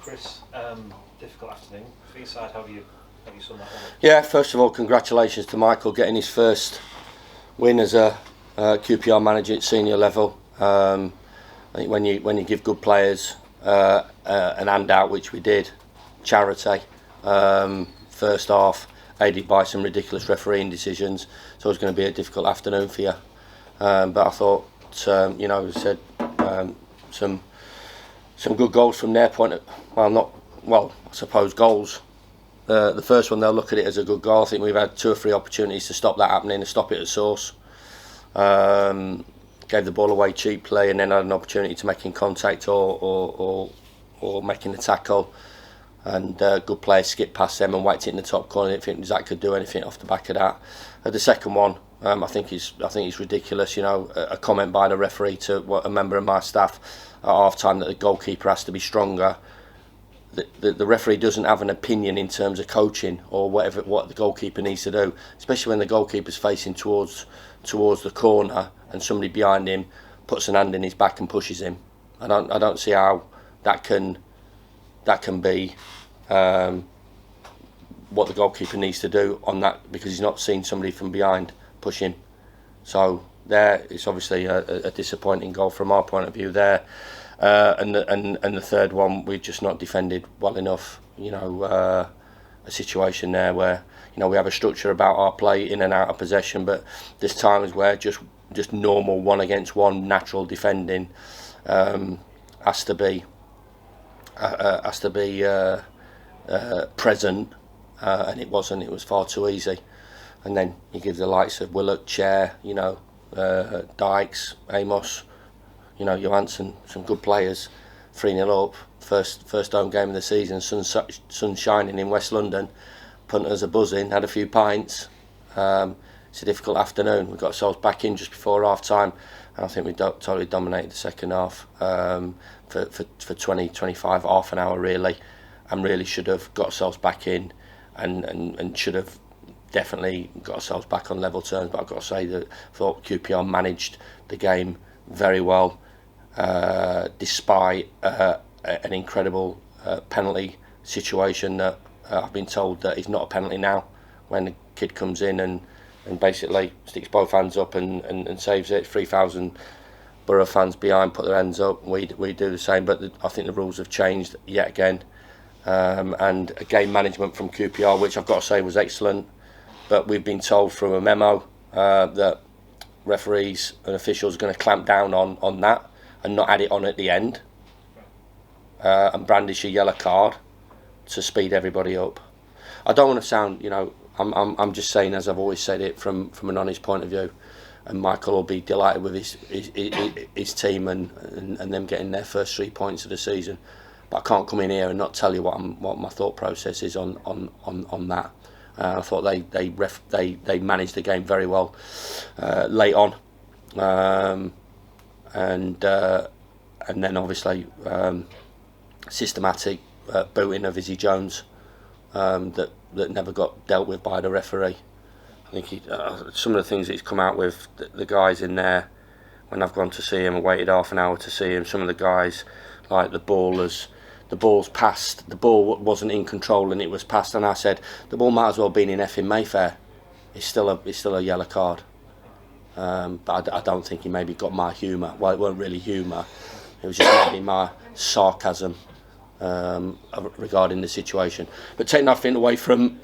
Chris, difficult afternoon for your side. How do you sum that one up? Yeah, first of all, congratulations to Michael getting his first win as a QPR manager at senior level. I think when you give good players an handout, which we did, charity, first half, aided by some ridiculous refereeing decisions, so it's going to be a difficult afternoon for you. But I thought, some good goals from their point of, I suppose goals. The first one, they'll look at it as a good goal. I think we've had 2 or 3 opportunities to stop that happening and stop it at source. Gave the ball away cheaply and then had an opportunity to making contact or making a tackle. And good players skipped past them and whacked it in the top corner. I didn't think Zach could do anything off the back of that. The second one, I think it's ridiculous. You know, a comment by the referee to a member of my staff at half time that the goalkeeper has to be stronger. The referee doesn't have an opinion in terms of coaching or what the goalkeeper needs to do, especially when the goalkeeper's facing towards the corner and somebody behind him puts an hand in his back and pushes him. I don't see how that can be what the goalkeeper needs to do on that, because he's not seen somebody from behind push him. So there, it's obviously a disappointing goal from our point of view there. And the third one, we've just not defended well enough. You know, a situation there where, you know, we have a structure about our play in and out of possession, but there's times where just normal 1-against-1 natural defending has to be present, and it wasn't. It was far too easy. And then you give the likes of Willock, Chair, you know, Dykes, Amos, you know, Johansson, some good players, 3-0 up, first home game of the season, sun shining in West London, punters are buzzing, had a few pints. It's a difficult afternoon. We got ourselves back in just before half time, and I think we totally dominated the second half for 20-25, half an hour really, and really should have got ourselves back in and should have definitely got ourselves back on level terms. But I've got to say that I thought QPR managed the game very well, despite an incredible penalty situation that I've been told that is not a penalty now, when the kid comes in and basically sticks both hands up and saves it. 3,000 Boro fans behind put their hands up. We do the same, but I think the rules have changed yet again, and a game management from QPR, which I've got to say was excellent. But we've been told through a memo that referees and officials are going to clamp down on that and not add it on at the end, and brandish a yellow card to speed everybody up. I don't want to sound, you know, I'm just saying, as I've always said it, from an honest point of view, and Michael will be delighted with his team and them getting their first 3 points of the season. But I can't come in here and not tell you what my thought process is on that. I thought they managed the game very well late on, and then obviously systematic booting of Izzy Jones that never got dealt with by the referee. I think some of the things that he's come out with, the guys in there, when I've gone to see him and waited half an hour to see him, some of the guys, like the ball's passed, the ball wasn't in control and it was passed, and I said the ball might as well have been in effing Mayfair. It's still a yellow card. But I don't think he maybe got my humour. Well, it weren't really humour, it was just maybe my sarcasm regarding the situation. But take nothing away from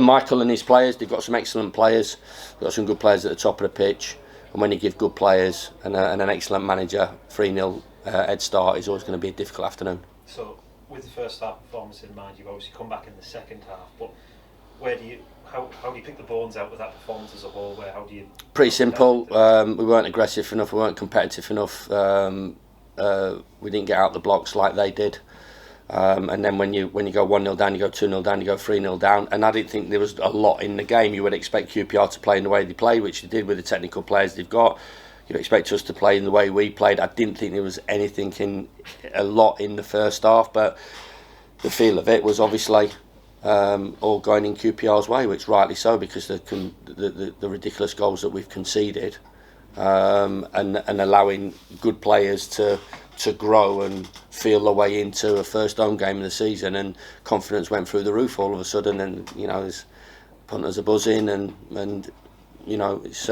Michael and his players. They've got some excellent players. They've got some good players at the top of the pitch, and when you give good players and an excellent manager 3-0 head start, it's always going to be a difficult afternoon. So with the first half performance in mind, you've obviously come back in the second half, but how do you pick the bones out with that performance as a whole? Pretty simple. We weren't aggressive enough, we weren't competitive enough, we didn't get out the blocks like they did. And then when you go 1-0 down, you go 2-0 down, you go 3-0 down, and I didn't think there was a lot in the game. You would expect QPR to play in the way they play, which they did with the technical players they've got. You'd expect us to play in the way we played. I didn't think there was anything a lot in the first half, but the feel of it was obviously all going in QPR's way, which rightly so, because the ridiculous goals that we've conceded, and allowing good players to to grow and feel their way into a first home game of the season, and confidence went through the roof all of a sudden. And there's punters are buzzing, and it's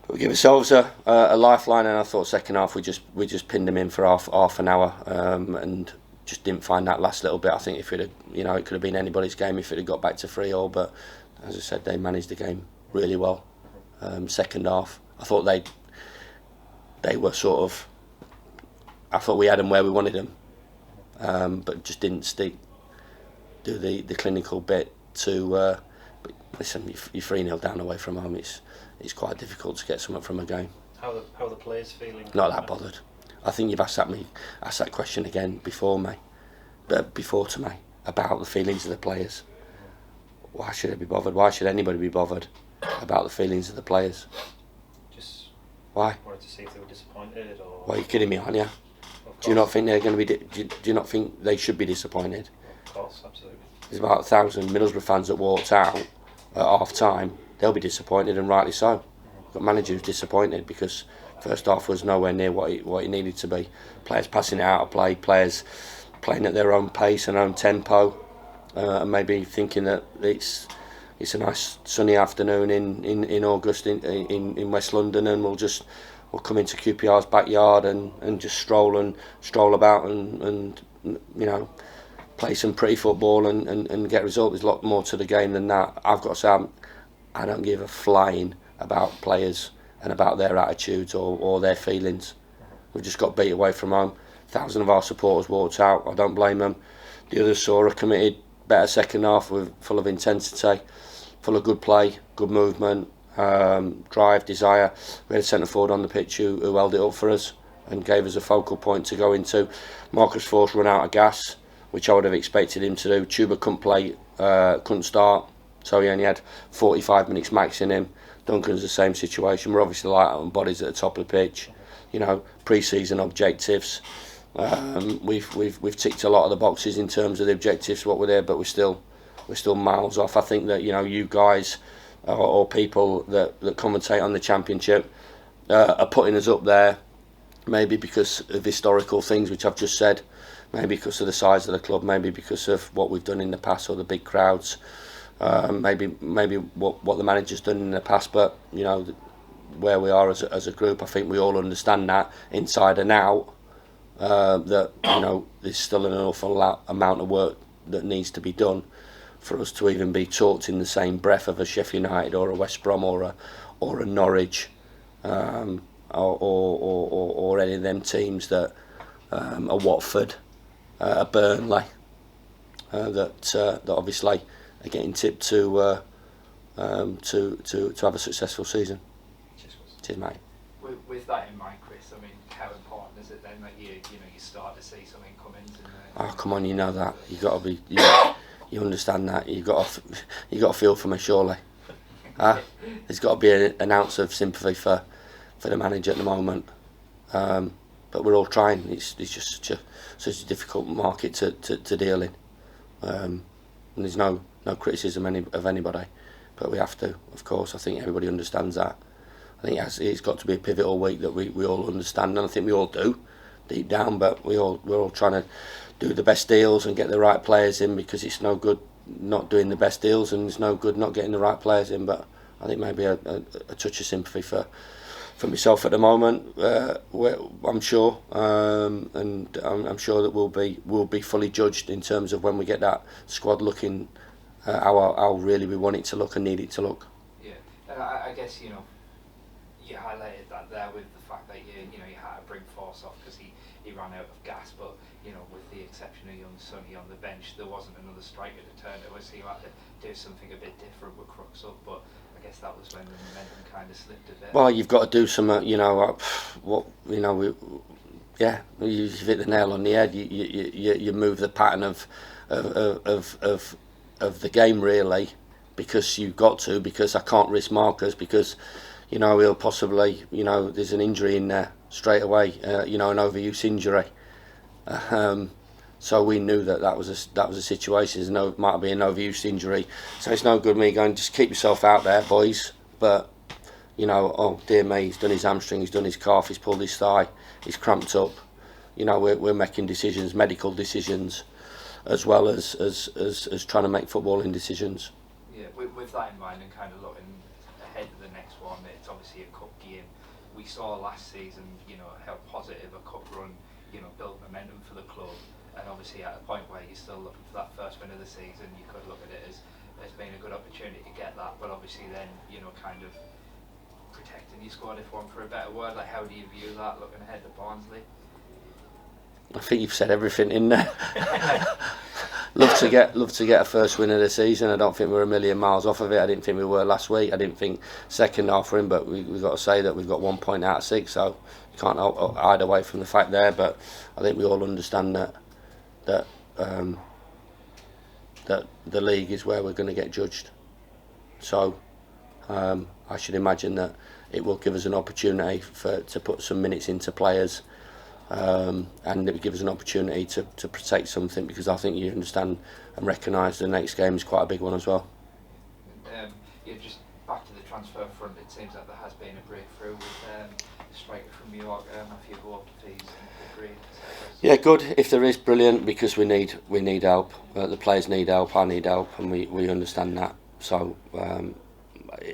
we give ourselves a lifeline. And I thought second half we just pinned them in for half an hour, and just didn't find that last little bit. I think if it had, it could have been anybody's game if it had got back to 3-3, but as I said, they managed the game really well. Second half, I thought they were sort of. I thought we had them where we wanted them, but just didn't do the clinical bit to. But listen, you're 3-0 down away from home. It's quite difficult to get something from a game. How are the players feeling? Not that bothered. I think you've asked that question again before to me about the feelings of the players. Why should I be bothered? Why should anybody be bothered about the feelings of the players? Just why? Wanted to see if they were disappointed, or. Well, you're kidding me, aren't you? Do you not think they're going to be? Do you not think they should be disappointed? Of course, absolutely. There's about 1,000 Middlesbrough fans that walked out at half time. They'll be disappointed, and rightly so. Got manager who's disappointed because first half was nowhere near what it needed to be. Players passing it out of play, players playing at their own pace and own tempo, and maybe thinking that it's a nice sunny afternoon in August in West London, and we'll come into QPR's backyard and just stroll about and play some pretty football and get results. There's a lot more to the game than that. I've got to say, I don't give a flying about players and about their attitudes or their feelings. We've just got beat away from home. 1,000 of our supporters walked out. I don't blame them. The others saw a committed, better second half, full of intensity, full of good play, good movement, drive, desire. We had a centre forward on the pitch who held it up for us and gave us a focal point to go into. Marcus Force run out of gas, which I would have expected him to do. Tuba couldn't start, so he only had 45 minutes max in him. Duncan's the same situation. We're obviously light on bodies at the top of the pitch. Pre-season objectives. We've ticked a lot of the boxes in terms of the objectives, what we're there, but we're still miles off. I think that you guys or people that commentate on the Championship are putting us up there, maybe because of historical things which I've just said, maybe because of the size of the club, maybe because of what we've done in the past or the big crowds, maybe what the manager's done in the past. But where we are as a group, I think we all understand that inside and out, that there's still an awful amount of work that needs to be done for us to even be talked in the same breath of a Sheffield United or a West Brom or a Norwich, or any of them teams that a Watford, a Burnley, that obviously are getting tipped to have a successful season. Cheers, mate. With that in mind, Chris, I mean, how important is it then that you start to see something come into the... Oh, come on, you know that. You got to be... You understand that. You got to feel for me, surely. There's got to be an ounce of sympathy for the manager at the moment. But we're all trying. It's just such a difficult market to deal in. And there's no criticism of anybody, but we have to, of course. I think everybody understands that. I think it's got to be a pivotal week that we all understand, and I think we all do deep down. But we're all trying to do the best deals and get the right players in, because it's no good not doing the best deals, and it's no good not getting the right players in. But I think maybe a touch of sympathy for myself at the moment. I'm sure, and I'm sure that we'll be fully judged in terms of when we get that squad looking how really we want it to look and need it to look. Yeah, and I guess you highlighted that there with the fact that you had to bring Force off because he ran out of gas, but with the exception of young Sonny on the bench, there wasn't another striker to turn to, so you had to do something a bit different with Crooks up. But I guess that was when the momentum kind of slipped a bit. Well, you've got to do some, you've hit the nail on the head. You move the pattern of the game really, because you've got to, because I can't risk Marcus, because he'll possibly, there's an injury in there straight away, an overuse injury. So we knew that was a situation. It might be an overuse injury, so it's no good me going, just keep yourself out there, boys. But oh dear me, he's done his hamstring, he's done his calf, he's pulled his thigh. is cramped up. You know, we're making decisions, medical decisions, as well as trying to make footballing decisions. Yeah, with that in mind and kind of looking ahead to the next one, it's obviously a cup game. We saw last season, you know, how positive a cup run, you know, built momentum for the club. And obviously at a point where you're still looking for that first win of the season, you could look at it as being a good opportunity to get that. But obviously then, you know, kind of protecting your squad, if one for a better word. Like, how do you view that looking ahead to Barnsley? I think you've said everything in there. Love to get a first win of the season. I don't think we're a million miles off of it. I didn't think we were last week. I didn't think second half we're in, but we've got to say that we've got 1 point out of 6, so you can't hide away from the fact there. But I think we all understand that the league is where we're going to get judged. So I should imagine that it will give us an opportunity to put some minutes into players. And it would give us an opportunity to protect something, because I think you understand and recognise the next game is quite a big one as well. Yeah, just back to the transfer front, it seems that there has been a breakthrough with the striker from Mallorca, Matthew Hoppe. He's agreed. Yeah, good. If there is, brilliant, because we need help. The players need help. I need help, and we understand that. So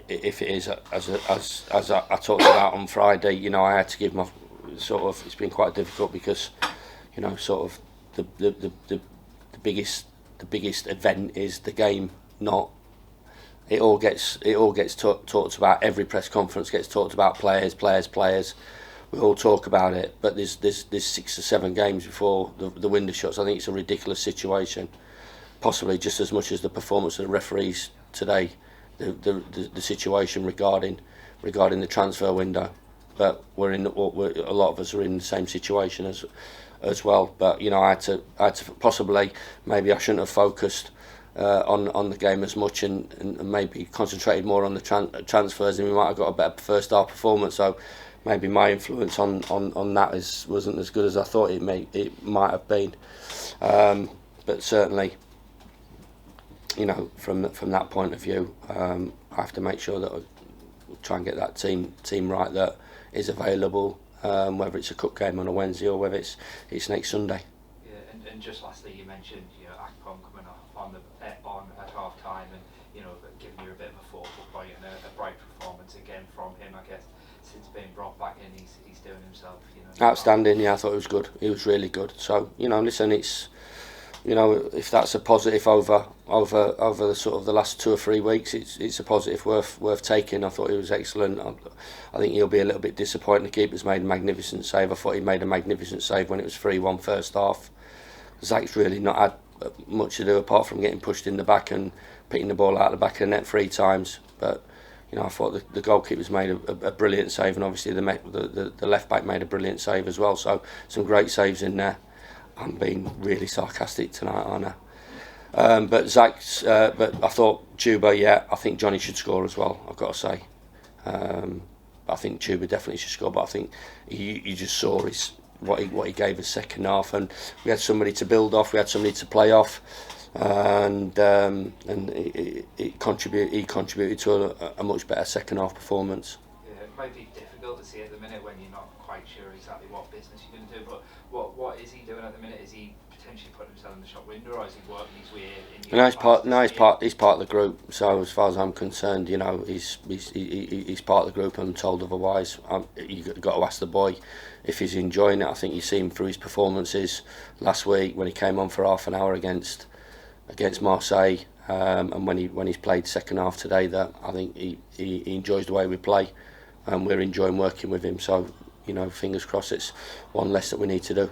if it is as I talked about on Friday, you know, I had to give my it's been quite difficult, because you know, sort of the biggest event is the game. Not it all gets talked about. Every press conference gets talked about players. We all talk about it, but there's 6 or 7 games before the window shuts. I think it's a ridiculous situation, possibly just as much as the performance of the referees today. The situation regarding the transfer window. But a lot of us are in the same situation as well. But you know, I had to possibly, maybe I shouldn't have focused on the game as much, and maybe concentrated more on the transfers, and we might have got a better first half performance. So maybe my influence on that wasn't as good as I thought it might have been. But certainly, you know, from that point of view, I have to make sure that I try and get that team right that is available, whether it's a cup game on a Wednesday or whether it's next Sunday. Yeah, and just lastly, you mentioned, you know, Akpom coming on at half time, and you know, giving you a bit of a focal point and a bright performance again from him. I guess since being brought back in, he's doing himself, you know. Outstanding. Yeah, I thought it was good. He was really good. So you know, listen, it's, you know, if that's a positive over the sort of the last 2 or 3 weeks, it's a positive worth taking. I thought he was excellent. I think he'll be a little bit disappointed. The keeper's made a magnificent save. I thought he made a magnificent save when it was 3-1 first half. Zach's really not had much to do apart from getting pushed in the back and picking the ball out of the back of the net 3 times. But you know, I thought the goalkeeper's made a brilliant save, and obviously the left back made a brilliant save as well. So some great saves in there. I'm being really sarcastic tonight, aren't I? But Zach's. But I thought Chuba. Yeah, I think Johnny should score as well. I've got to say. I think Chuba definitely should score. But I think you just saw what he gave us second half, and we had somebody to build off. We had somebody to play off, and he contributed to a much better second half performance. Yeah, it might be difficult to see at the minute when you're not quite sure exactly what business you're going to do, but what is he doing at the minute? Is he potentially putting himself in the shop window, or is he working his way in? He's part of the group. So as far as I'm concerned, you know, he's part of the group. I'm told otherwise. You've got to ask the boy if he's enjoying it. I think you see him through his performances last week when he came on for half an hour against Marseille, and when he's played second half today. That I think he enjoys the way we play, and we're enjoying working with him. So you know, fingers crossed, it's one less that we need to do.